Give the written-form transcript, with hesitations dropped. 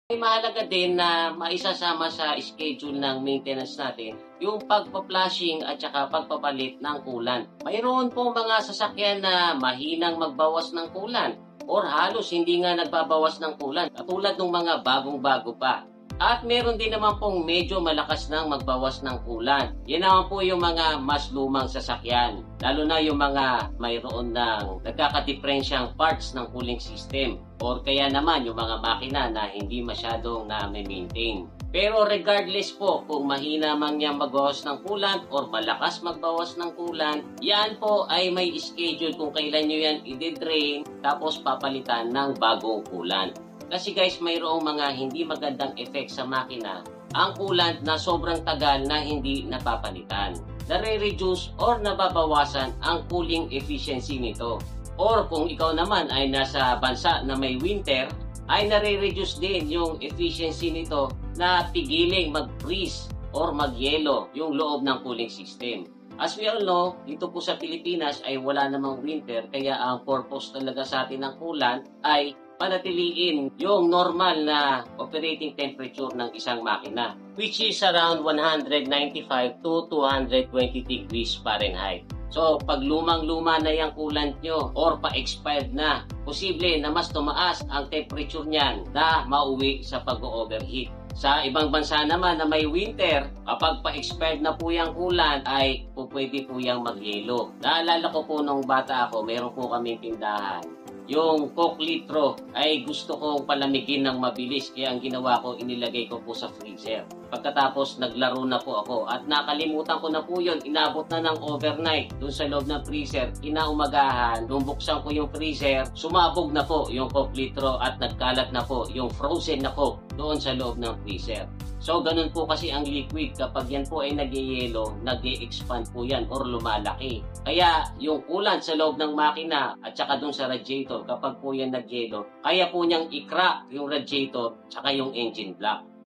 May mahalaga din na maisasama sa schedule ng maintenance natin yung pagpa-flushing at saka pagpapalit ng coolant. Mayroon pong mga sasakyan na mahinang magbawas ng coolant or halos hindi nga nagbabawas ng coolant katulad ng mga bagong-bago pa. At meron din naman pong medyo malakas nang magbawas ng coolant. Yan naman po yung mga mas lumang sasakyan. Lalo na yung mga mayroon ng nagkakadiferensyang parts ng cooling system. Or kaya naman yung mga makina na hindi masyadong na-maintain. Pero regardless po kung mahina man niyang magbawas ng coolant or malakas magbawas ng coolant, yan po ay may schedule kung kailan nyo yan i-drain tapos papalitan ng bagong coolant. Kasi guys, mayroong mga hindi magandang effect sa makina ang coolant na sobrang tagal na hindi napapalitan. Nare-reduce or nababawasan ang cooling efficiency nito. Or kung ikaw naman ay nasa bansa na may winter, ay nare-reduce din yung efficiency nito na pigiling mag-freeze or mag-yelo yung loob ng cooling system. As we all know, dito po sa Pilipinas ay wala namang winter, kaya ang purpose talaga sa atin ng coolant ay panatiliin yung normal na operating temperature ng isang makina, which is around 195 to 220 degrees Fahrenheit. So, pag lumang-luma na yung coolant nyo or pa-expired na, posible na mas tumaas ang temperature niyan na mauwi sa pag-overheat. Sa ibang bansa naman na may winter, kapag pa-expired na po yung coolant, ay pwede po yung mag-yelo. Naalala ko po nung bata ako, meron po kaming tindahan. Yung Coke litro ay gusto kong palamigin ng mabilis, kaya ang ginawa ko, inilagay ko po sa freezer. Pagkatapos naglaro na po ako at nakalimutan ko na po yun, inabot na ng overnight dun sa loob ng freezer. Kinaumagahan, nung buksan ko yung freezer, sumabog na po yung Coke litro at nagkalat na po yung frozen na Coke doon sa loob ng freezer. So, ganun po kasi ang liquid. Kapag yan po ay nag-yelo, nag-expand po yan or lumalaki. Kaya, yung coolant sa loob ng makina at saka dun sa radiator, kapag po yan nag-yelo, kaya po niyang i-crack yung radiator saka yung engine block.